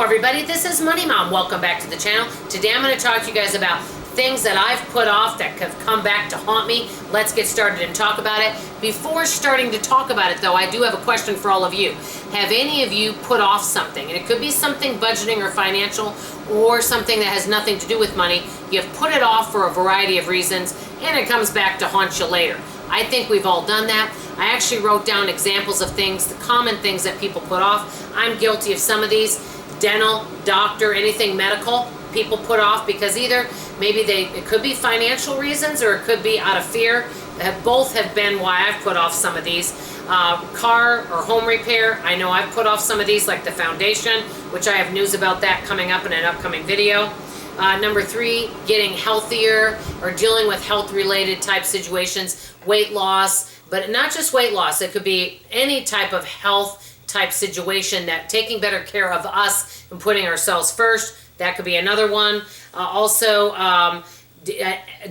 everybody, this is Money Mom. Welcome back to the channel. Today I'm going to talk to you guys about things that I've put off that have come back to haunt me. Let's get started and talk about it. Before starting to talk about it though, I do have a question for all of you. Have any of you put off something? And it could be something budgeting or financial or something that has nothing to do with money. You've put it off for a variety of reasons and it comes back to haunt you later. I think we've all done that. I actually wrote down examples of things, the common things that people put off. I'm guilty of some of these. Dental, doctor, anything medical, people put off because either maybe it could be financial reasons or it could be out of fear. Both have been why I've put off some of these. Car or home repair, I know I've put off some of these, like the foundation, which I have news about that coming up in an upcoming video. Number 3, getting healthier or dealing with health-related type situations, weight loss, but not just weight loss. It could be any type of health type situation, that taking better care of us and putting ourselves first. That could be another one.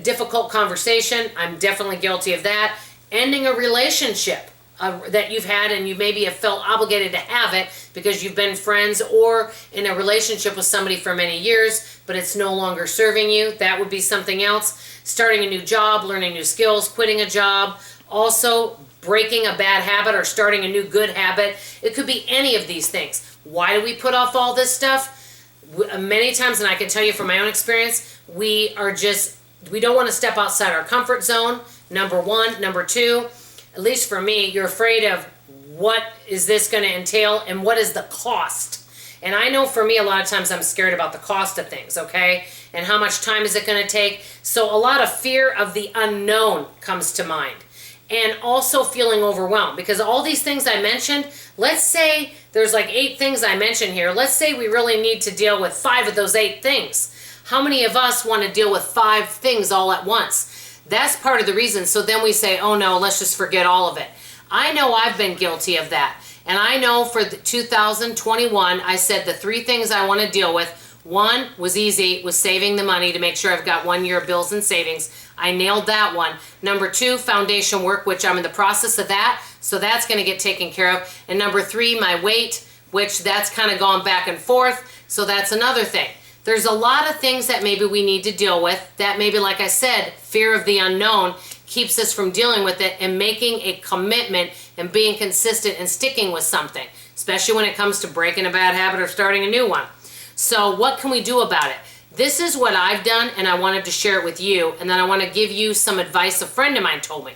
Difficult conversation. I'm definitely guilty of that. Ending a relationship that you've had and you maybe have felt obligated to have it because you've been friends or in a relationship with somebody for many years, but it's no longer serving you. That would be something else. Starting a new job, learning new skills, quitting a job. Also, breaking a bad habit or starting a new good habit. It could be any of these things. Why do we put off all this stuff? Many times, and I can tell you from my own experience, we don't want to step outside our comfort zone, number one. Number 2, at least for me, you're afraid of what is this going to entail and what is the cost. And I know for me, a lot of times I'm scared about the cost of things, okay? And how much time is it going to take? So a lot of fear of the unknown comes to mind. And also feeling overwhelmed because all these things I mentioned, let's say there's like 8 things I mentioned here. Let's say we really need to deal with 5 of those 8 things. How many of us want to deal with 5 things all at once? That's part of the reason. So then we say, oh no, let's just forget all of it. I know I've been guilty of that. And I know for the 2021, I said the 3 things I want to deal with. 1 was easy, was saving the money to make sure I've got 1 year of bills and savings. I nailed that one. Number 2, foundation work, which I'm in the process of that. So that's going to get taken care of. And number 3, my weight, which that's kind of gone back and forth. So that's another thing. There's a lot of things that maybe we need to deal with that maybe, like I said, fear of the unknown keeps us from dealing with it and making a commitment and being consistent and sticking with something, especially when it comes to breaking a bad habit or starting a new one. So what can we do about it? This is what I've done, and I wanted to share it with you, and then I want to give you some advice a friend of mine told me.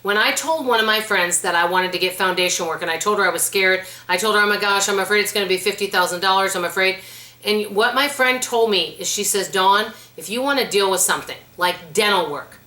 When I told one of my friends that I wanted to get foundation work, and I told her I was scared, I told her, oh my gosh, I'm afraid it's going to be $50,000, I'm afraid. And what my friend told me is, she says, Dawn, if you want to deal with something like dental work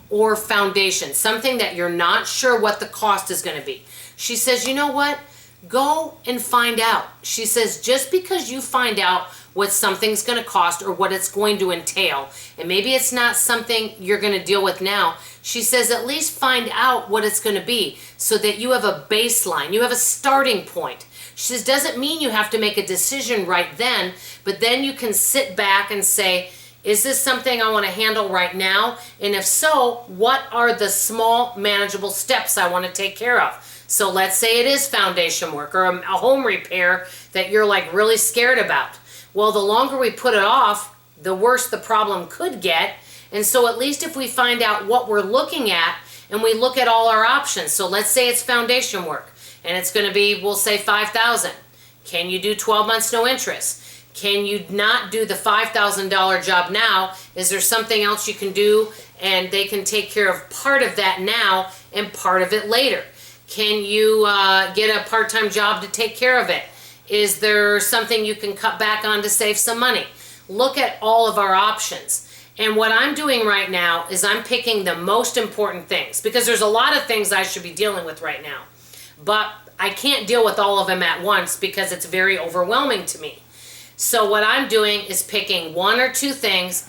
or foundation, something that you're not sure what the cost is going to be, she says, you know what? Go and find out. She says, just because you find out what something's going to cost or what it's going to entail, and maybe it's not something you're going to deal with now, she says at least find out what it's going to be so that you have a baseline, you have a starting point. She says, doesn't mean you have to make a decision right then, but then you can sit back and say, is this something I want to handle right now? And if so, what are the small manageable steps I want to take care of? So let's say it is foundation work or a home repair that you're like really scared about. Well, the longer we put it off, the worse the problem could get. And so at least if we find out what we're looking at and we look at all our options. So let's say it's foundation work and it's going to be, we'll say $5,000. Can you do 12 months no interest? Can you not do the $5,000 job now? Is there something else you can do and they can take care of part of that now and part of it later? Can you get a part-time job to take care of it? Is there something you can cut back on to save some money? Look at all of our options. And what I'm doing right now is I'm picking the most important things because there's a lot of things I should be dealing with right now. But I can't deal with all of them at once because it's very overwhelming to me. So what I'm doing is picking 1 or 2 things,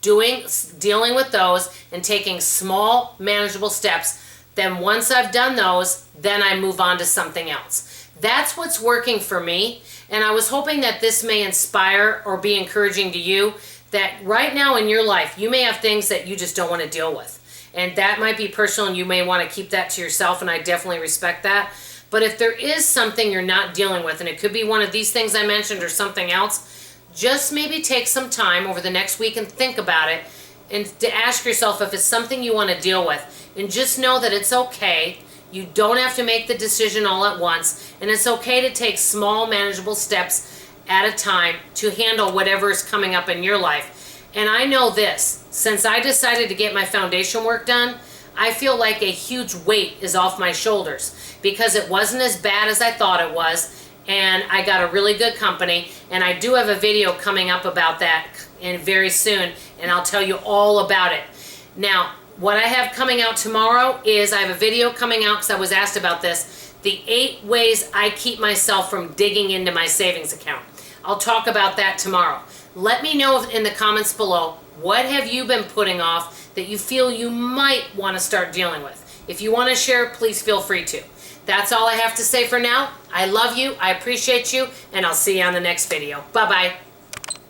dealing with those and taking small manageable steps. Then once I've done those, then I move on to something else. That's what's working for me. And I was hoping that this may inspire or be encouraging to you that right now in your life, you may have things that you just don't want to deal with. And that might be personal and you may want to keep that to yourself, and I definitely respect that. But if there is something you're not dealing with, and it could be one of these things I mentioned or something else, just maybe take some time over the next week and think about it and to ask yourself if it's something you want to deal with. And just know that it's okay. You don't have to make the decision all at once, and it's okay to take small, manageable steps at a time to handle whatever is coming up in your life. And I know this, since I decided to get my foundation work done, I feel like a huge weight is off my shoulders because it wasn't as bad as I thought it was, and I got a really good company, and I do have a video coming up about that very soon, and I'll tell you all about it. Now, what I have coming out tomorrow is I have a video coming out because I was asked about this, the 8 ways I keep myself from digging into my savings account. I'll talk about that tomorrow. Let me know in the comments below, what have you been putting off that you feel you might want to start dealing with? If you want to share, please feel free to. That's all I have to say for now. I love you, I appreciate you, and I'll see you on the next video. Bye-bye.